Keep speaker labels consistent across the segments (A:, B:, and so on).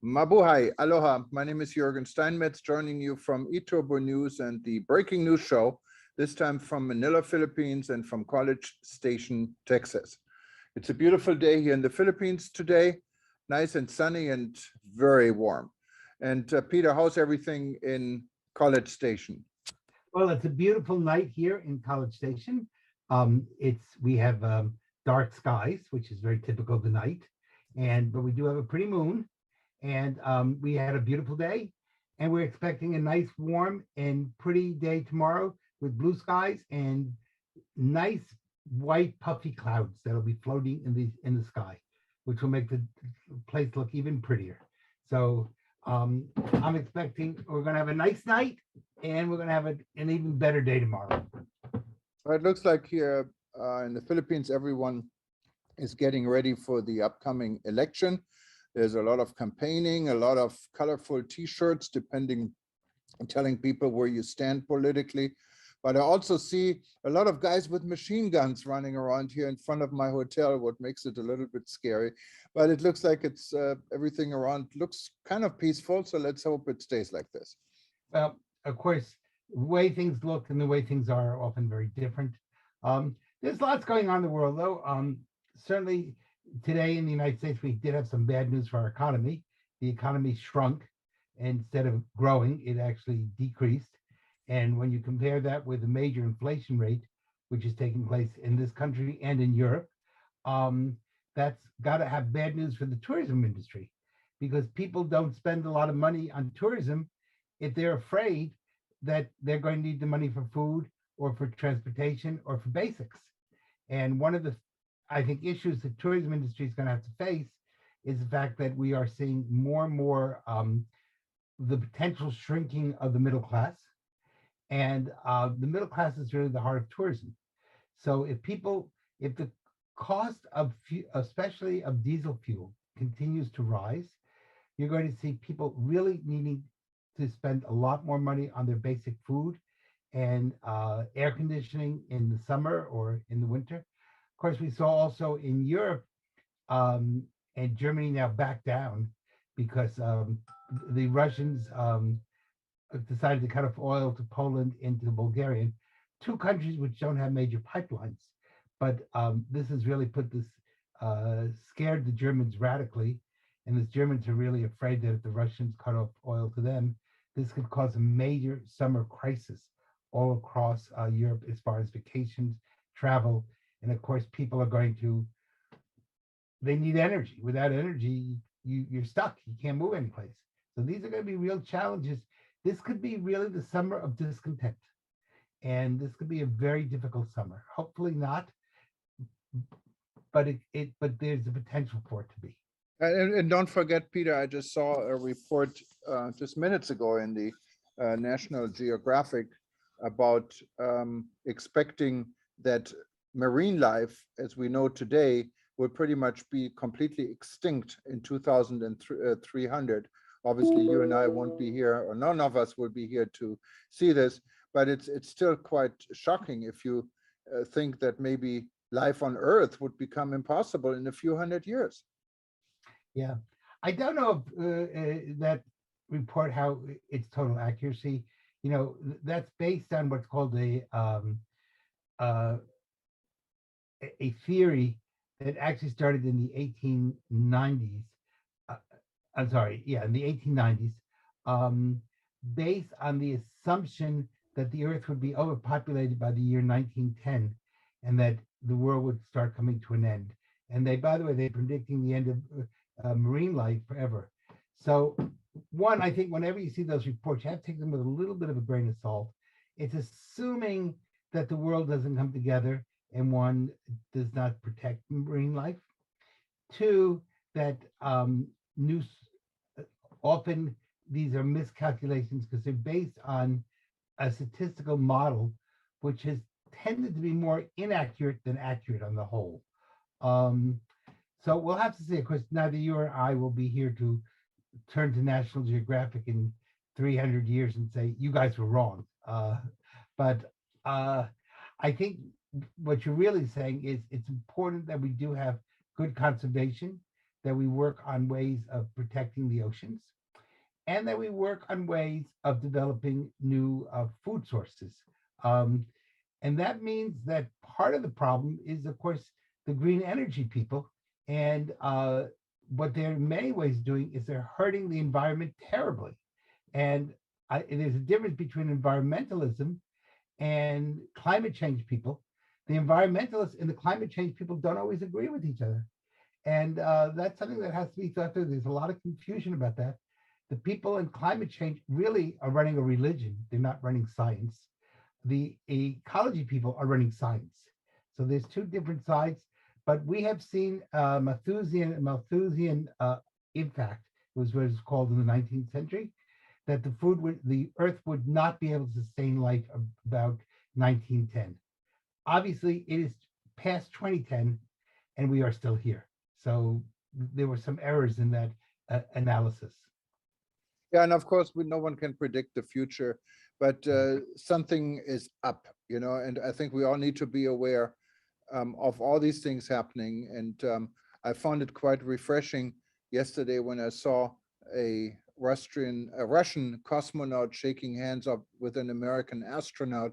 A: Mabuhay, aloha. My name is Jürgen Steinmetz, joining you from eTurbo News and the Breaking News Show, this time from Manila, Philippines, and from College Station, Texas. It's a beautiful day here in the Philippines today, nice and sunny and very warm. And Peter, how's everything in College Station?
B: Well, it's a beautiful night here in College Station. We have dark skies, which is very typical of the night, but we do have a pretty moon, and we had a beautiful day, and we're expecting a nice, warm, and pretty day tomorrow with blue skies and nice white puffy clouds that'll be floating in the sky, which will make the place look even prettier. So I'm expecting we're going to have a nice night, and we're going to have an even better day tomorrow.
A: Well, it looks like here in the Philippines, everyone is getting ready for the upcoming election. There's a lot of campaigning, a lot of colorful T-shirts, telling people where you stand politically. But I also see a lot of guys with machine guns running around here in front of my hotel, what makes it a little bit scary. But it looks like it's everything around looks kind of peaceful. So let's hope it stays like this.
B: Well, of course, the way things look and the way things are often very different. There's lots going on in the world, though. Certainly today in the United States, we did have some bad news for our economy. The economy shrunk. Instead of growing, it actually decreased. And when you compare that with the major inflation rate, which is taking place in this country and in Europe, that's got to have bad news for the tourism industry, because people don't spend a lot of money on tourism if they're afraid that they're going to need the money for food or for transportation or for basics. And one of the, I think, issues the tourism industry is going to have to face is the fact that we are seeing more and more the potential shrinking of the middle class. And the middle class is really the heart of tourism. So if the cost of, especially of diesel fuel, continues to rise, you're going to see people really needing to spend a lot more money on their basic food and air conditioning in the summer or in the winter. Of course, we saw also in Europe and Germany now back down because the Russians decided to cut off oil to Poland and to Bulgaria, two countries which don't have major pipelines. But this has really scared the Germans radically. And the Germans are really afraid that if the Russians cut off oil to them, this could cause a major summer crisis all across Europe as far as vacations, travel. And of course, people are they need energy. Without energy, you're stuck. You can't move anyplace. So these are going to be real challenges. This could be really the summer of discontent. And this could be a very difficult summer. Hopefully not, but there's the potential for it to be.
A: And don't forget, Peter, I just saw a report just minutes ago in the National Geographic about expecting that marine life, as we know today, will pretty much be completely extinct in 2300. Obviously, you and I won't be here, or none of us will be here to see this, but it's still quite shocking if you think that maybe life on Earth would become impossible in a few hundred years.
B: Yeah, I don't know if that report, how its total accuracy. That's based on what's called a theory that actually started in the 1890s. I'm sorry, yeah, in the 1890s, based on the assumption that the Earth would be overpopulated by the year 1910, and that the world would start coming to an end. And by the way, they're predicting the end of marine life forever. So, one, I think whenever you see those reports, you have to take them with a little bit of a grain of salt. It's assuming that the world doesn't come together and one does not protect marine life. Two, that often these are miscalculations because they're based on a statistical model, which has tended to be more inaccurate than accurate on the whole. So we'll have to see. Of course, neither you or I will be here to turn to National Geographic in 300 years and say, you guys were wrong. But I think what you're really saying is it's important that we do have good conservation, that we work on ways of protecting the oceans, and that we work on ways of developing new food sources. Um, and that means that part of the problem is, of course, the green energy people. And what they're in many ways doing is they're hurting the environment terribly. And there's a difference between environmentalism and climate change people. The environmentalists and the climate change people don't always agree with each other. And that's something that has to be thought through. There's a lot of confusion about that. The people in climate change really are running a religion. They're not running science. The ecology people are running science. So there's two different sides, but we have seen Malthusian impact, was what it's called in the 19th century, that the earth would not be able to sustain life about 1910. Obviously, it is past 2010, and we are still here. So there were some errors in that analysis.
A: Yeah, and of course, no one can predict the future, but something is up, and I think we all need to be aware of all these things happening. And I found it quite refreshing yesterday when I saw a Russian cosmonaut shaking hands up with an American astronaut.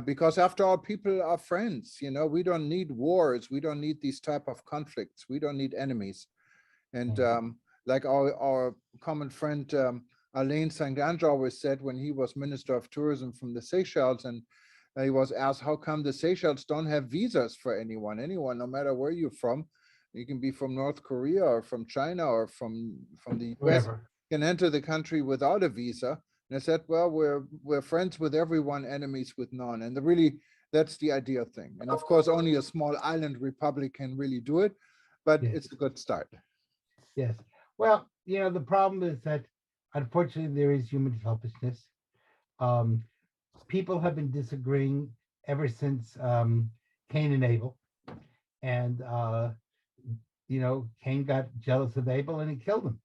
A: Because after all, people are friends. We don't need wars. We don't need these type of conflicts. We don't need enemies. And like our common friend Alain St-Ange always said when he was Minister of Tourism from the Seychelles, and he was asked, how come the Seychelles don't have visas for anyone, no matter where you're from? You can be from North Korea or from China or from the US,
B: Whatever.
A: can enter the country without a visa. And I said, well, we're friends with everyone, enemies with none. And that's the ideal thing. And of course, only a small island republic can really do it, but
B: Yes.
A: it's a good start.
B: Yes. Well, the problem is that unfortunately there is human selfishness. People have been disagreeing ever since Cain and Abel. And, Cain got jealous of Abel and he killed him.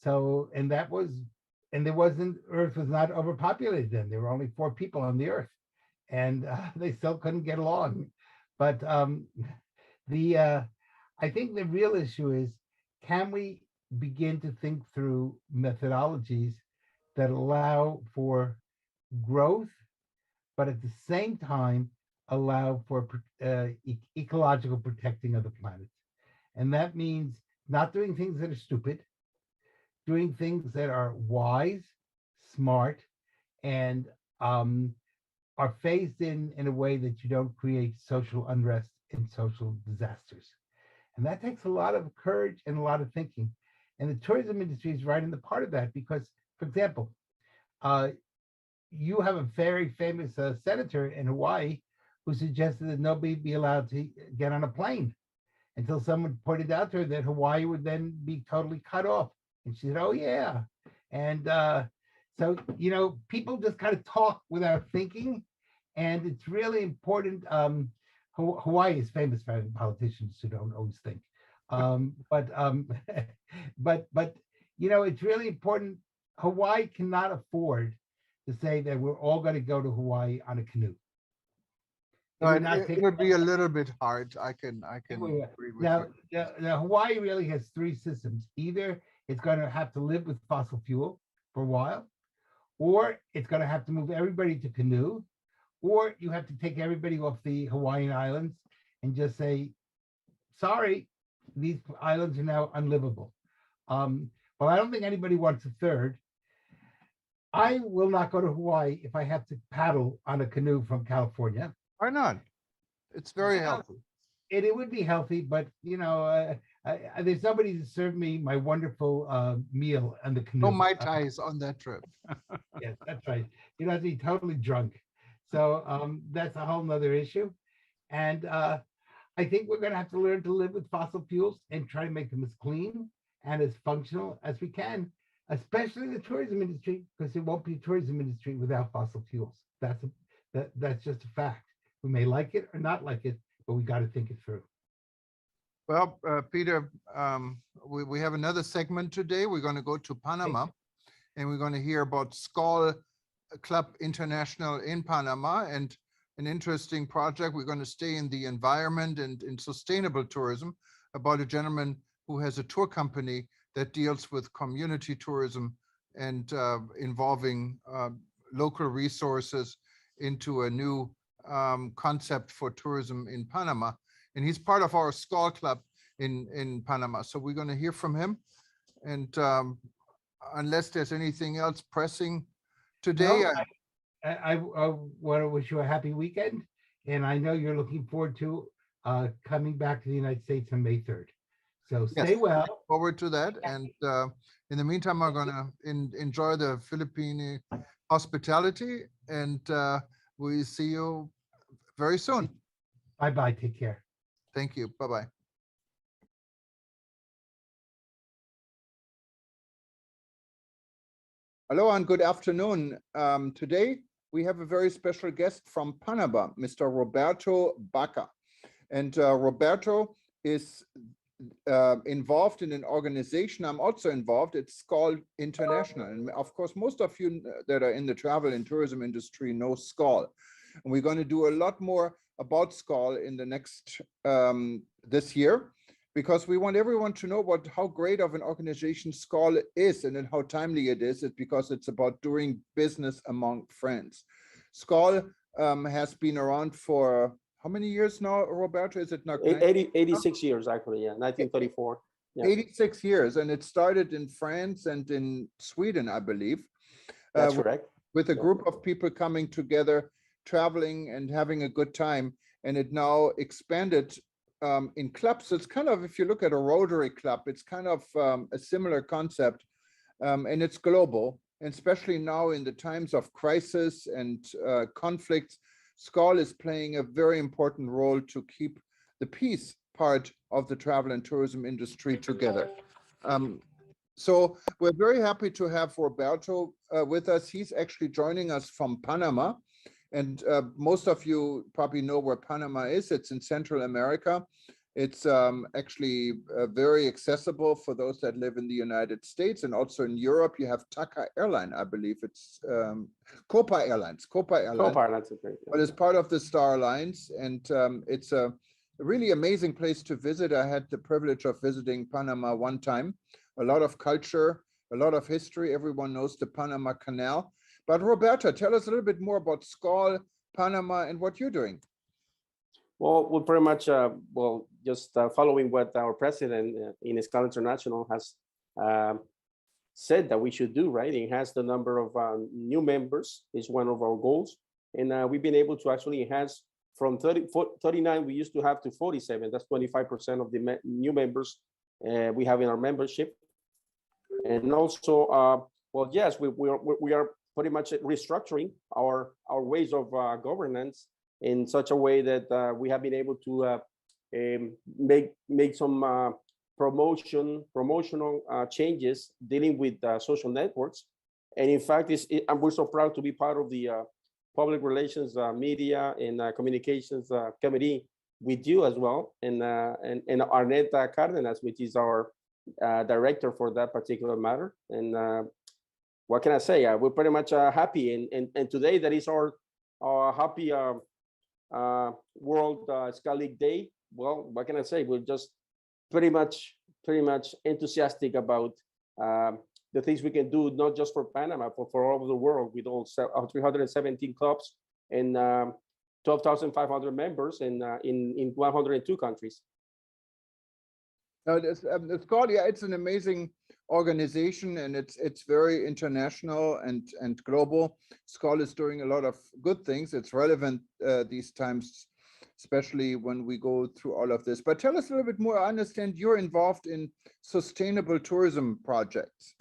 B: So, and Earth was not overpopulated then. There were only 4 people on the Earth, and they still couldn't get along. But I think the real issue is, can we begin to think through methodologies that allow for growth, but at the same time allow for ecological protecting of the planet? And that means not doing things that are stupid, doing things that are wise, smart, and are phased in a way that you don't create social unrest and social disasters. And that takes a lot of courage and a lot of thinking. And the tourism industry is right in the part of that because, for example, you have a very famous senator in Hawaii who suggested that nobody be allowed to get on a plane until someone pointed out to her that Hawaii would then be totally cut off. And she said, oh, yeah. And so, people just kind of talk without thinking. And it's really important. Hawaii is famous for having politicians who don't always think. But it's really important. Hawaii cannot afford to say that we're all going to go to Hawaii on a canoe.
A: It would be a little bit hard. I can agree with
B: now,
A: you.
B: Now, Hawaii really has 3 systems. Either it's going to have to live with fossil fuel for a while, or it's going to have to move everybody to canoe, or you have to take everybody off the Hawaiian Islands and just say, sorry, these islands are now unlivable. Well, I don't think anybody wants a third. I will not go to Hawaii if I have to paddle on a canoe from California.
A: Why not? It's very healthy.
B: It would be healthy, but there's nobody to serve me my wonderful meal on the canoe.
A: No Mai Tais on that trip.
B: Yes, that's right. You have to be totally drunk. So that's a whole nother issue. And I think we're going to have to learn to live with fossil fuels and try to make them as clean and as functional as we can, especially the tourism industry, because there won't be a tourism industry without fossil fuels. That's just a fact. We may like it or not like it, but we got to think it through.
A: Well, Peter, we have another segment today. We're going to go to Panama, and we're going to hear about Skoll Club International in Panama, and an interesting project. We're going to stay in the environment and in sustainable tourism, about a gentleman who has a tour company that deals with community tourism and involving local resources into a new concept for tourism in Panama. And he's part of our SCOL club in Panama. So we're going to hear from him. And unless there's anything else pressing today,
B: No, I want to wish you a happy weekend, and I know you're looking forward to coming back to the United States on May 3rd. So stay
A: yes,
B: well.
A: forward to that. And in the meantime, I'm going to enjoy the Philippine hospitality, and we see you very soon.
B: Bye-bye. Take care.
A: Thank you. Bye-bye. Hello and good afternoon. Today, we have a very special guest from Panama, Mr. Roberto Baca. And Roberto is involved in an organization. I'm also involved. It's called International. And of course, most of you that are in the travel and tourism industry know SCOL. And we're going to do a lot more about SCOL in the next, this year, because we want everyone to know how great of an organization SCOL is and then how timely it is. It's because it's about doing business among friends. SCOL has been around for how many years now, Roberto? Is it not
C: 86 years, actually, yeah, 1934. Yeah.
A: 86 years, and it started in France and in Sweden, I believe.
C: That's correct.
A: With a group of people coming together, traveling and having a good time, and it now expanded in clubs. It's kind of, if you look at a Rotary Club, it's kind of a similar concept, and it's global, and especially now in the times of crisis and conflicts. SCOL is playing a very important role to keep the peace part of the travel and tourism industry together. So we're very happy to have Roberto with us. He's actually joining us from Panama. And most of you probably know where Panama is. It's in Central America. It's actually very accessible for those that live in the United States, and also in Europe. You have TACA Airline, I believe it's Copa Airlines.
C: Copa Airlines, okay.
A: But it's part of the Star Alliance, and it's a really amazing place to visit. I had the privilege of visiting Panama one time. A lot of culture, a lot of history. Everyone knows the Panama Canal. But Roberto, tell us a little bit more about SCOL, Panama, and what you're doing.
C: Well, we're pretty much, just following what our president in SCOL International has said that we should do, right? It has the number of new members is one of our goals. And we've been able to actually enhance from 39 we used to have to 47. That's 25% of the new members we have in our membership. And also, well, yes, we are pretty much restructuring our ways of governance in such a way that we have been able to make some promotional changes dealing with social networks. And in fact, we're so proud to be part of the public relations, media, and communications committee with you as well, and Arnetta Cardenas, which is our director for that particular matter. And what can I say? We're pretty much happy, and today that is our happy World SCOL League Day. Well, what can I say? We're just pretty much enthusiastic about the things we can do, not just for Panama, but for all over the world, with all 317 clubs and 12,500 members in 102 countries.
A: SCOL, yeah, it's an amazing organization, and it's very international and global. SCOL is doing a lot of good things. It's relevant these times, especially when we go through all of this. But tell us a little bit more. I understand you're involved in sustainable tourism projects.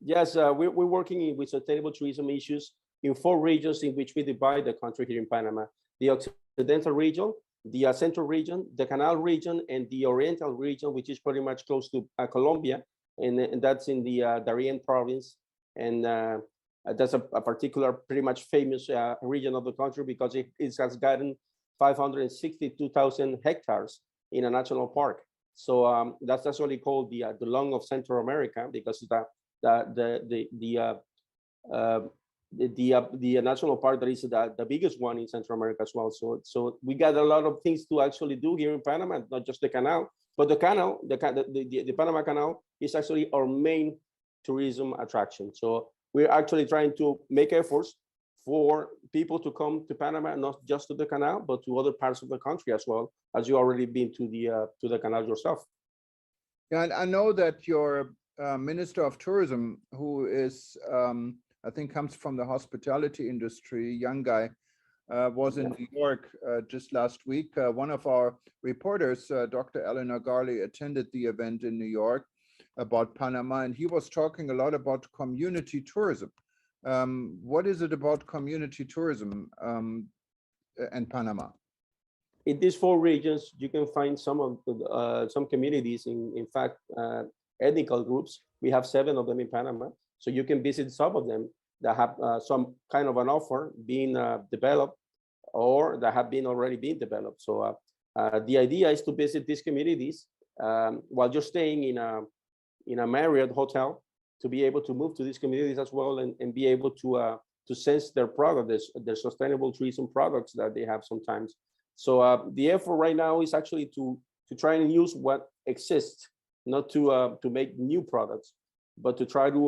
C: Yes, we're working with sustainable tourism issues in 4 regions in which we divide the country here in Panama: the Occidental region, the Central region, the Canal region, and the Oriental region, which is pretty much close to Colombia, and that's in the Darien province. And that's a particular, pretty much famous region of the country because it has gotten 562,000 hectares in a national park. So that's actually called the lung of Central America, because the national park that is the biggest one in Central America as well. So we got a lot of things to actually do here in Panama, not just the canal, But the canal, the Panama Canal is actually our main tourism attraction. So we're actually trying to make efforts for people to come to Panama, not just to the canal, but to other parts of the country as well, as you already been to the canal yourself.
A: Yeah, and I know that your Minister of Tourism, who is, I think, comes from the hospitality industry, young guy, was in New York just last week. One of our reporters, Dr. Eleanor Garley, attended the event in New York about Panama, and he was talking a lot about community tourism. What is it about community tourism and Panama?
C: In these 4 regions, you can find some communities. In fact, ethnical groups. We have 7 of them in Panama, so you can visit some of them that have some kind of an offer being developed, or that have been already been developed. So the idea is to visit these communities while you're staying in a Marriott hotel, to be able to move to these communities as well, and be able to sense their products, their sustainable tourism products that they have sometimes. So the effort right now is actually to try and use what exists, not to make new products, but to try to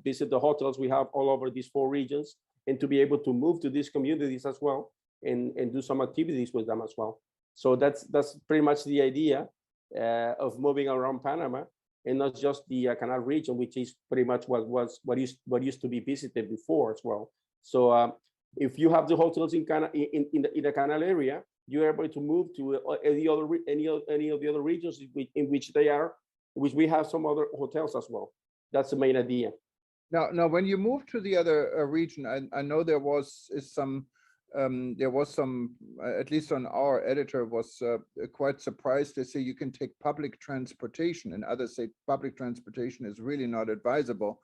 C: visit the hotels we have all over these 4 regions, and to be able to move to these communities as well, and do some activities with them as well. So that's pretty much the idea of moving around Panama, and not just the canal region, which is pretty much what used to be visited before as well. So if you have the hotels in the canal area, you're able to move to any of the other regions in which we have some other hotels as well. That's the main idea.
A: Now, when you move to the other region, I know there was some, at least on our editor was quite surprised. They say you can take public transportation, and others say public transportation is really not advisable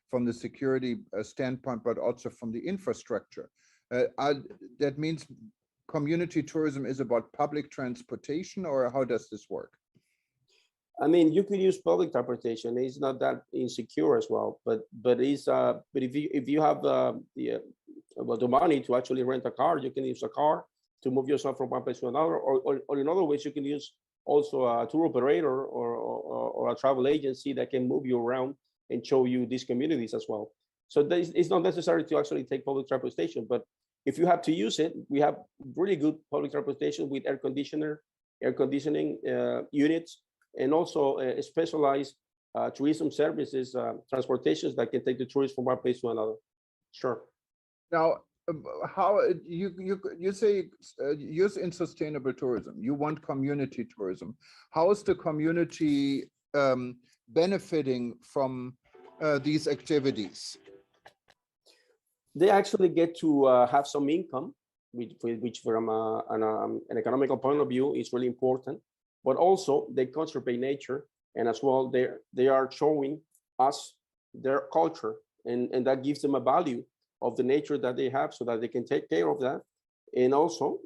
A: from the security standpoint, but also from the infrastructure. That means community tourism is about public transportation, or how does this work?
C: I mean, you could use public transportation. It's not that insecure as well, but if you have the money to actually rent a car, you can use a car to move yourself from one place to another, or in other ways, you can use also a tour operator or a travel agency that can move you around and show you these communities as well. So it's not necessary to actually take public transportation, but if you have to use it, we have really good public transportation with air conditioning units, and also specialized tourism services, transportations that can take the tourists from one place to another. Sure.
A: Now, how you say use in sustainable tourism, you want community tourism. How is the community benefiting from these activities?
C: They actually get to have some income, which from an economical point of view is really important. But also they conserve nature, and as well they are showing us their culture, and that gives them a value of the nature that they have, so that they can take care of that, and also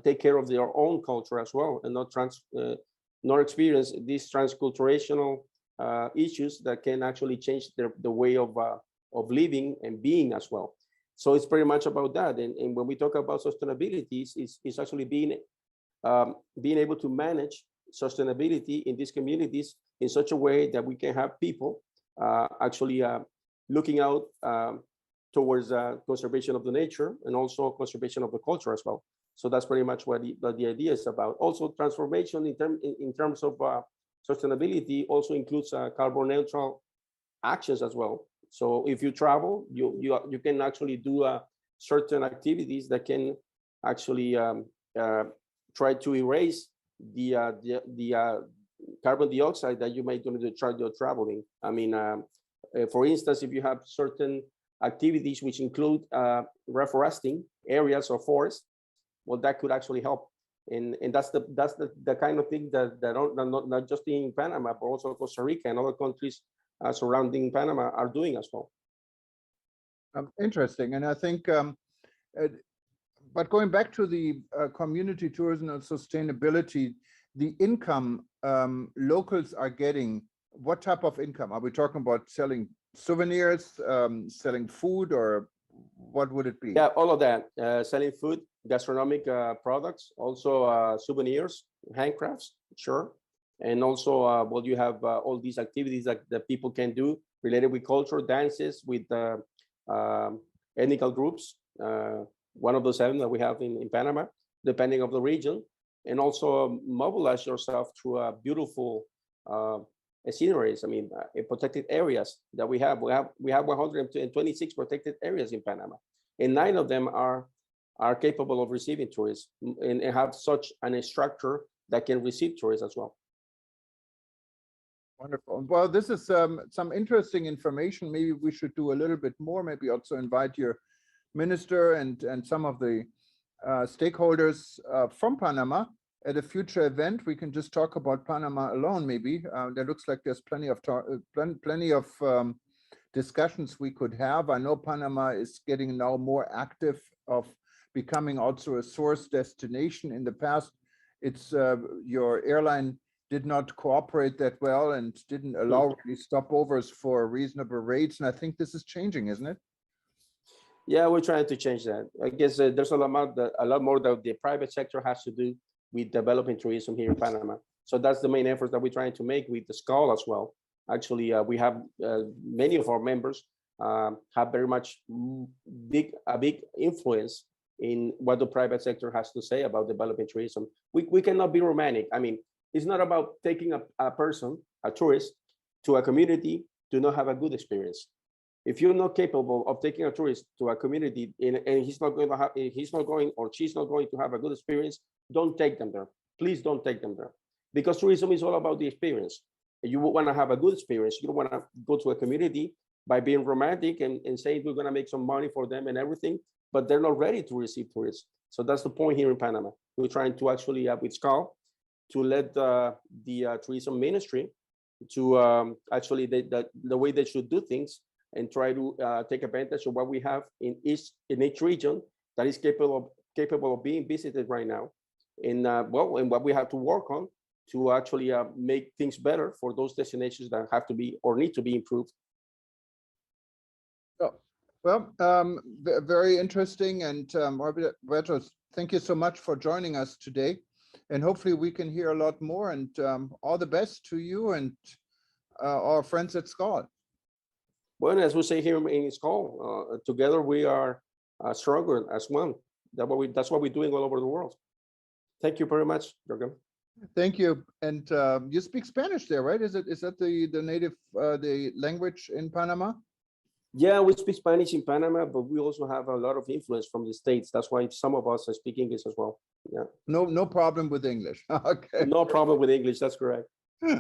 C: take care of their own culture as well, and not experience these transculturational issues that can actually change the way of living and being as well. So it's pretty much about that. And when we talk about sustainability, it's actually being able to manage sustainability in these communities in such a way that we can have people actually looking out towards conservation of the nature, and also conservation of the culture as well. So that's pretty much what the idea is about. Also, transformation in terms of sustainability also includes carbon neutral actions as well. So if you travel, you can actually do certain activities that can actually try to erase the carbon dioxide that you may do to try your traveling. I mean, for instance, if you have certain activities which include reforesting areas or forests, well, that could actually help. And that's the kind of thing that not just in Panama, but also Costa Rica and other countries surrounding Panama are doing as well.
A: Interesting. And I think, but going back to the community tourism and sustainability, the income locals are getting, what type of income? Are we talking about selling souvenirs, selling food, or what would it be?
C: Yeah, all of that. Selling food, gastronomic products, also souvenirs, handcrafts, sure. And also, well, you have all these activities that people can do related with culture, dances, with ethnic groups. One of the 7 that we have in Panama, depending of the region, and also mobilize yourself through beautiful sceneries. I mean, in protected areas that we have 126 protected areas in Panama, and 9 of them are capable of receiving tourists and have such an structure that can receive tourists as well.
A: Wonderful. Well, this is some interesting information. Maybe we should do a little bit more. Maybe also invite your minister and some of the stakeholders from Panama at a future event. We can just talk about Panama alone. Maybe there looks like there's plenty of discussions we could have. I know Panama is getting now more active of becoming also a source destination. In the past, it's your airline did not cooperate that well and didn't allow really stopovers for reasonable rates. And I think this is changing, isn't it?
C: Yeah, we're trying to change that. I guess there's a lot more that the private sector has to do with developing tourism here in Panama. So that's the main effort that we're trying to make with the SCAL as well. Actually, we have many of our members have very much a big influence in what the private sector has to say about developing tourism. We cannot be romantic. I mean, it's not about taking a person, a tourist, to a community to not have a good experience. If you're not capable of taking a tourist to a community and he's not going or she's not going to have a good experience, don't take them there. Please don't take them there, because tourism is all about the experience. You want to have a good experience. You don't want to go to a community by being romantic and saying we're going to make some money for them and everything, but they're not ready to receive tourists. So that's the point here in Panama. We're trying to actually, with SCAL, to let the tourism ministry to actually the way they should do things and try to take advantage of what we have in each region that is capable of being visited right now. And and what we have to work on to actually make things better for those destinations that have to be or need to be improved.
A: Well, very interesting. And Roberto, thank you so much for joining us today. And hopefully we can hear a lot more, and all the best to you and our friends at SCAL.
C: Well, as we say here in SCAL, together we are stronger as one. That's what we're doing all over the world. Thank you very much, Jürgen.
A: Thank you. And you speak Spanish there, right? Is that the native the language in Panama?
C: Yeah, we speak Spanish in Panama, but we also have a lot of influence from the States. That's why some of us speak English as well. Yeah.
A: No problem with English. Okay.
C: No problem with English. That's correct.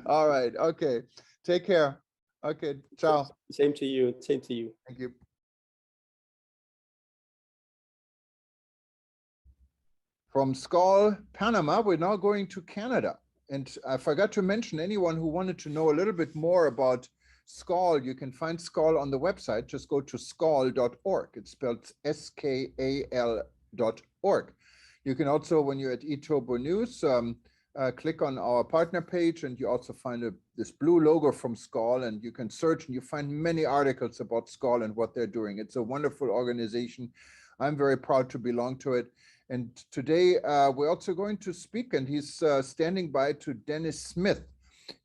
A: All right. Okay. Take care. Okay. Ciao.
C: Same to you. Same to you.
A: Thank you. From SCAL, Panama, we're now going to Canada. And I forgot to mention, anyone who wanted to know a little bit more about SCAL, you can find SCAL on the website. Just go to scal.org. It's spelled SKAL.org. You can also, when you're at eTurbo News, click on our partner page, and you also find this blue logo from SCAL, and you can search and you find many articles about SCAL and what they're doing. It's a wonderful organization. I'm very proud to belong to it. And today we're also going to speak, and he's standing by to Dennis Smith.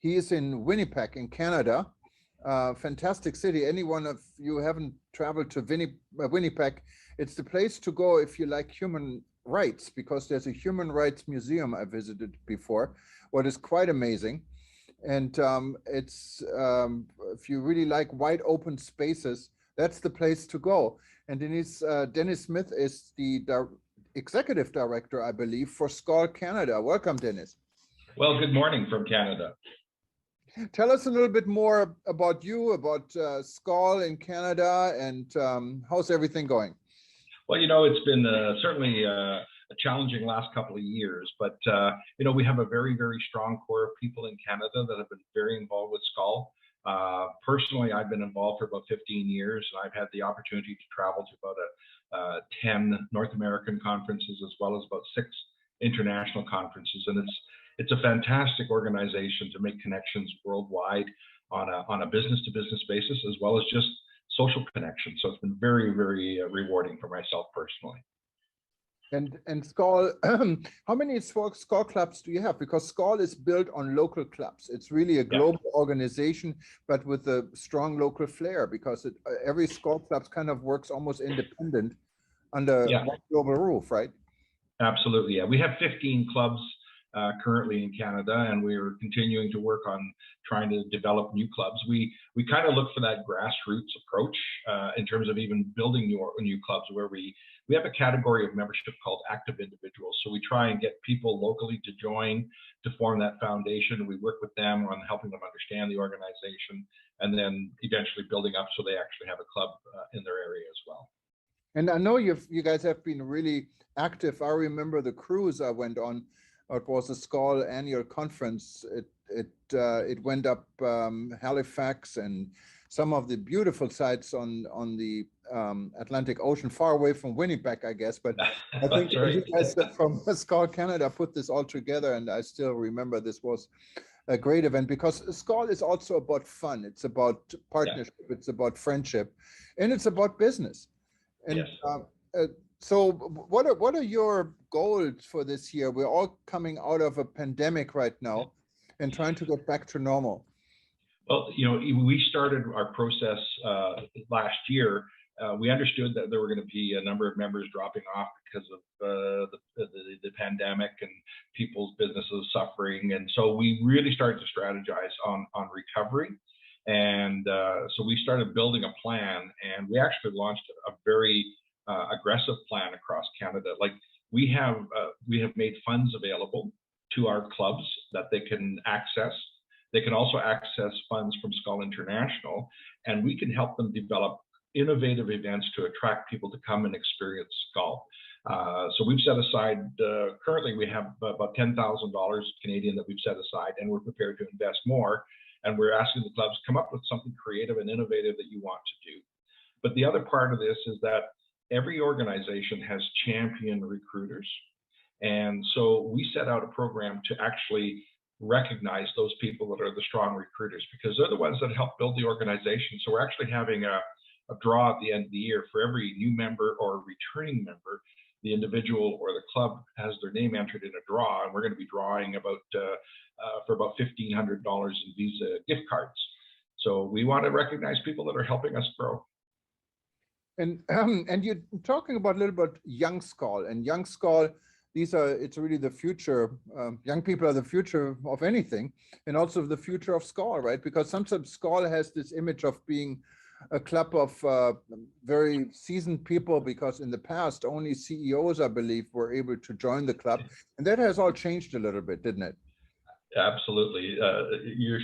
A: He is in Winnipeg in Canada. Fantastic city. Anyone of you haven't traveled to Winnipeg, it's the place to go if you like human rights, because there's a human rights museum I visited before, what is quite amazing. And it's if you really like wide open spaces, that's the place to go. And Dennis Smith is the executive director, I believe, for SCAL Canada. Welcome, Dennis.
D: Well, good morning from Canada.
A: Tell us a little bit more about you, about SCAL in Canada, and how's everything going?
D: Well, you know, it's been certainly a challenging last couple of years, but you know, we have a very, very strong core of people in Canada that have been very involved with SCAL. Personally, I've been involved for about 15 years, and I've had the opportunity to travel to about 10 North American conferences, as well as about 6 international conferences. And it's a fantastic organization to make connections worldwide on a business-to-business basis, as well as just social connections. So it's been very, very rewarding for myself personally.
A: And Skull, how many Skull clubs do you have? Because Skull is built on local clubs. It's really a global organization, but with a strong local flair, because every Skull club kind of works almost independent under one global roof, right?
D: Absolutely, yeah. We have 15 clubs currently in Canada, and we're continuing to work on trying to develop new clubs. We kind of look for that grassroots approach in terms of even building new clubs, where we have a category of membership called active individuals. So we try and get people locally to join, to form that foundation. We work with them on helping them understand the organization, and then eventually building up so they actually have a club in their area as well.
A: And I know you guys have been really active. I remember the cruise I went on. It was a Skull annual conference. It went up Halifax and some of the beautiful sites on the Atlantic Ocean, far away from Winnipeg, I guess. But I think you guys from Skull Canada put this all together, and I still remember this was a great event, because Skull is also about fun. It's about partnership. It's about friendship, and it's about business. And so what are your goals for this year? We're all coming out of a pandemic right now and trying to get back to normal.
D: Well, you know, we started our process last year. We understood that there were going to be a number of members dropping off because of the pandemic and people's businesses suffering. And so we really started to strategize on recovery. And so we started building a plan, and we actually launched a very aggressive plan across Canada. Like we have made funds available to our clubs that they can access. They can also access funds from Skull International, and we can help them develop innovative events to attract people to come and experience Skull. So we've set aside, currently we have about $10,000 Canadian that we've set aside, and we're prepared to invest more. And we're asking the clubs, come up with something creative and innovative that you want to do. But the other part of this is that every organization has champion recruiters. And so we set out a program to actually recognize those people that are the strong recruiters, because they're the ones that help build the organization. So we're actually having a draw at the end of the year for every new member or returning member. The individual or the club has their name entered in a draw, and we're going to be drawing about for about $1,500 in Visa gift cards. So we want to recognize people that are helping us grow.
A: And you're talking about a little bit Young Skull, and Young Skull, it's really the future. Young people are the future of anything, and also the future of Skull, right? Because sometimes Skull has this image of being a club of very seasoned people, because in the past only CEOs, I believe, were able to join the club, and that has all changed a little bit, didn't it?
D: Absolutely.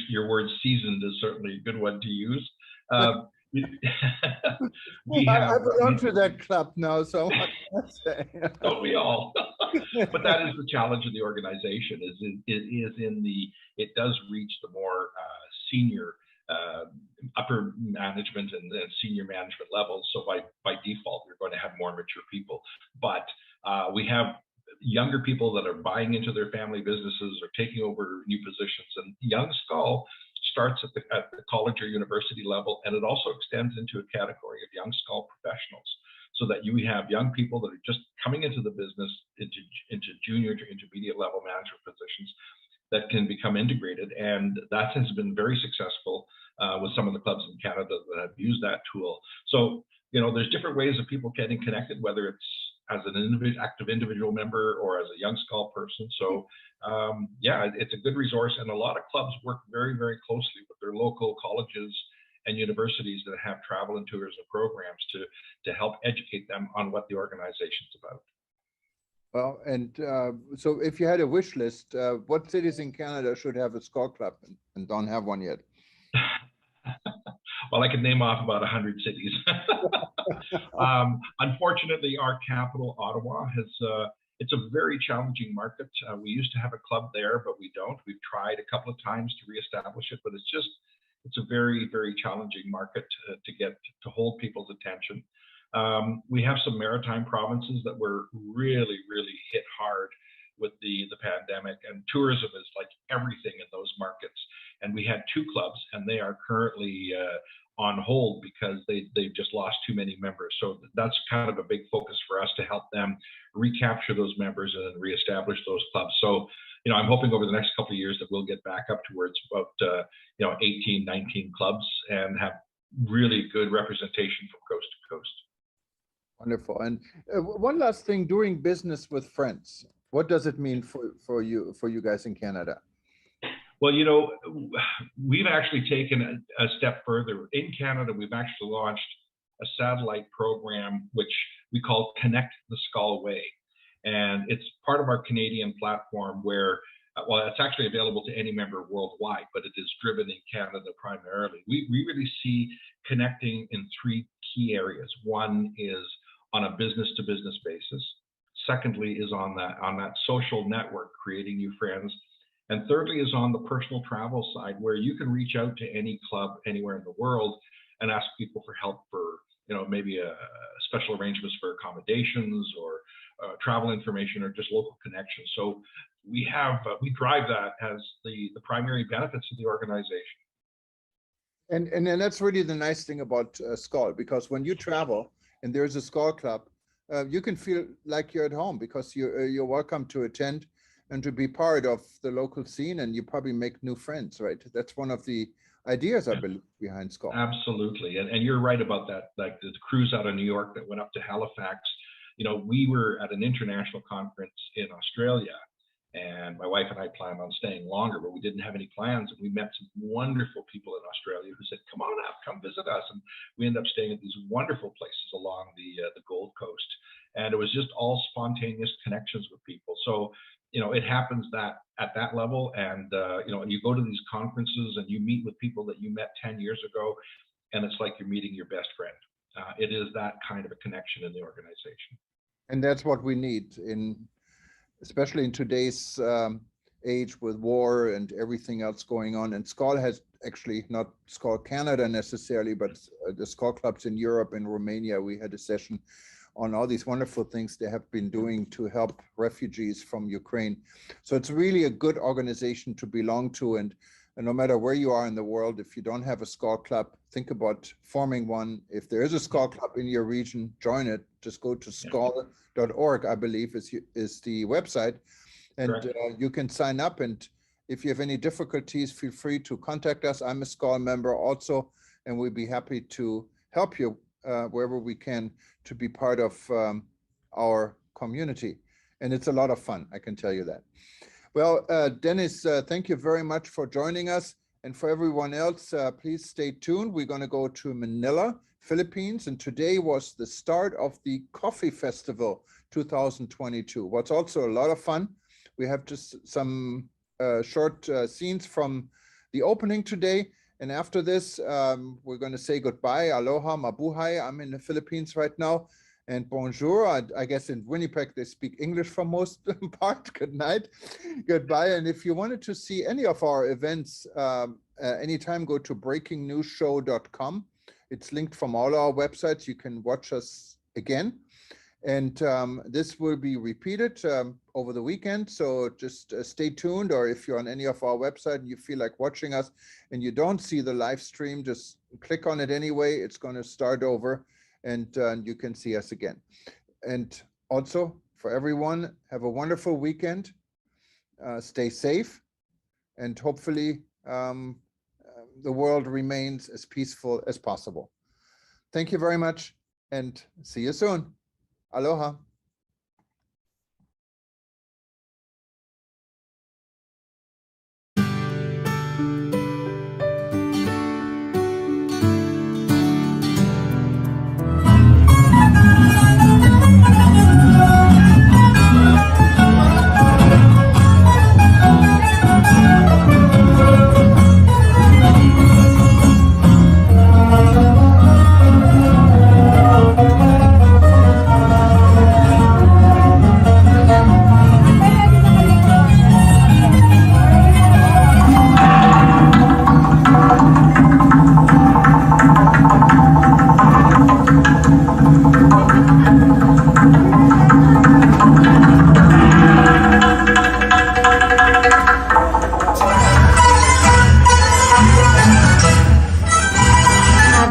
D: Your word "seasoned" is certainly a good one to use. I
A: belong to that club now, so what can I say?
D: Don't we all? But that is the challenge of the organization. It does reach the more senior upper management and senior management levels. So by default, you're going to have more mature people. But we have younger people that are buying into their family businesses or taking over new positions. And Young Skull starts at the college or university level, and it also extends into a category of Young Skull professionals, so that you have young people that are just coming into the business into junior to intermediate level management positions that can become integrated. And that has been very successful with some of the clubs in Canada that have used that tool. So, you know, there's different ways of people getting connected, whether it's as an active individual member or as a Young Skull person. So yeah, it's a good resource, and a lot of clubs work very, very closely with their local colleges and universities that have travel and tourism programs to help educate them on what the organization's about.
A: Well, and so if you had a wish list, what cities in Canada should have a Skull club and don't have one yet?
D: Well, I could name off about 100 cities. Unfortunately, our capital, Ottawa, it's a very challenging market. We used to have a club there, but we don't. We've tried a couple of times to reestablish it, but it's a very, very challenging market to hold people's attention. We have some maritime provinces that were really, really hit hard with the pandemic, and tourism is like everything in those markets. And we had 2 clubs, and they are currently on hold because they've just lost too many members. So that's kind of a big focus for us to help them recapture those members and then reestablish those clubs. So, I'm hoping over the next couple of years that we'll get back up towards about 18, 19 clubs and have really good representation from coast to coast.
A: Wonderful. And one last thing, doing business with friends, what does it mean for you guys in Canada?
D: Well, we've actually taken a step further. In Canada, we've actually launched a satellite program, which we call Connect the Skull Way. And it's part of our Canadian platform where, well, it's actually available to any member worldwide, but it is driven in Canada primarily. We really see connecting in 3 key areas. One is on a business-to-business basis. Secondly is on that social network, creating new friends. And thirdly is on the personal travel side, where you can reach out to any club anywhere in the world and ask people for help for, maybe a special arrangements for accommodations or travel information or just local connections. So we drive that as the primary benefits of the organization.
A: And that's really the nice thing about Skull, because when you travel and there's a Skull club, you can feel like you're at home because you're welcome to attend and to be part of the local scene, and you probably make new friends, right? That's one of the ideas, I believe, behind Skull.
D: Absolutely, and you're right about that. Like the cruise out of New York that went up to Halifax, we were at an international conference in Australia, and my wife and I planned on staying longer, but we didn't have any plans. And we met some wonderful people in Australia who said, "Come on up, come visit us." And we ended up staying at these wonderful places along the Gold Coast, and it was just all spontaneous connections with people. So, it happens that at that level, and you go to these conferences and you meet with people that you met 10 years ago, and it's like you're meeting your best friend. It is that kind of a connection in the organization.
A: And that's what we need, especially in today's age with war and everything else going on. And Skull has actually, not Skull Canada necessarily, but the Skull clubs in Europe and Romania. We had a session on all these wonderful things they have been doing to help refugees from Ukraine. So it's really a good organization to belong to. And no matter where you are in the world, if you don't have a Skull club, think about forming one. If there is a Skull club in your region, join it. Just go to skull.org, I believe is the website. And you can sign up. And if you have any difficulties, feel free to contact us. I'm a Skull member also, and we'll be happy to help you wherever we can to be part of our community. And it's a lot of fun, I can tell you that. Well, Dennis, thank you very much for joining us. And for everyone else, please stay tuned. We're going to go to Manila, Philippines. And today was the start of the Coffee Festival 2022. What's also a lot of fun. We have just some short scenes from the opening today. And after this, we're going to say goodbye. Aloha, mabuhay. I'm in the Philippines right now. And bonjour. I guess in Winnipeg, they speak English for most part. Good night. Goodbye. And if you wanted to see any of our events, anytime, go to breakingnewsshow.com. It's linked from all our websites. You can watch us again. And this will be repeated over the weekend. So just stay tuned. Or if you're on any of our website and you feel like watching us and you don't see the live stream, just click on it anyway. It's going to start over and you can see us again. And also for everyone, have a wonderful weekend. Stay safe. And hopefully the world remains as peaceful as possible. Thank you very much and see you soon. Aloha.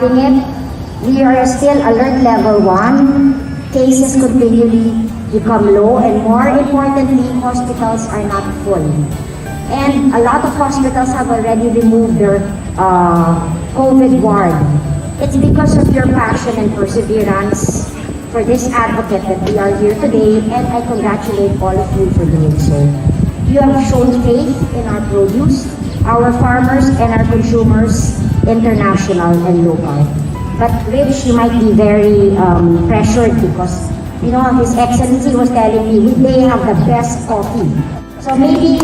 E: stopping it. We are still alert level 1. Cases continually become low, and more importantly, hospitals are not full. And a lot of hospitals have already removed their COVID ward. It's because of your passion and perseverance for this advocate that we are here today, and I congratulate all of you for doing so. You have shown faith in our produce, our farmers, and our consumers, international and local. But Rich, you might be very pressured because, you know, His Excellency was telling me they have the best coffee. So maybe,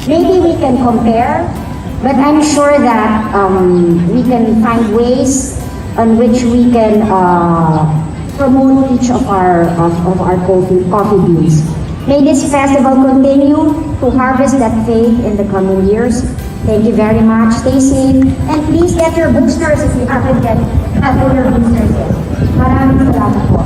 E: maybe we can compare, but I'm sure that we can find ways on which we can promote each of our coffee beans. May this festival continue to harvest that faith in the coming years. Thank you very much. Stay safe, and please get your boosters if you haven't gotten your boosters yet. Maraming salamat po.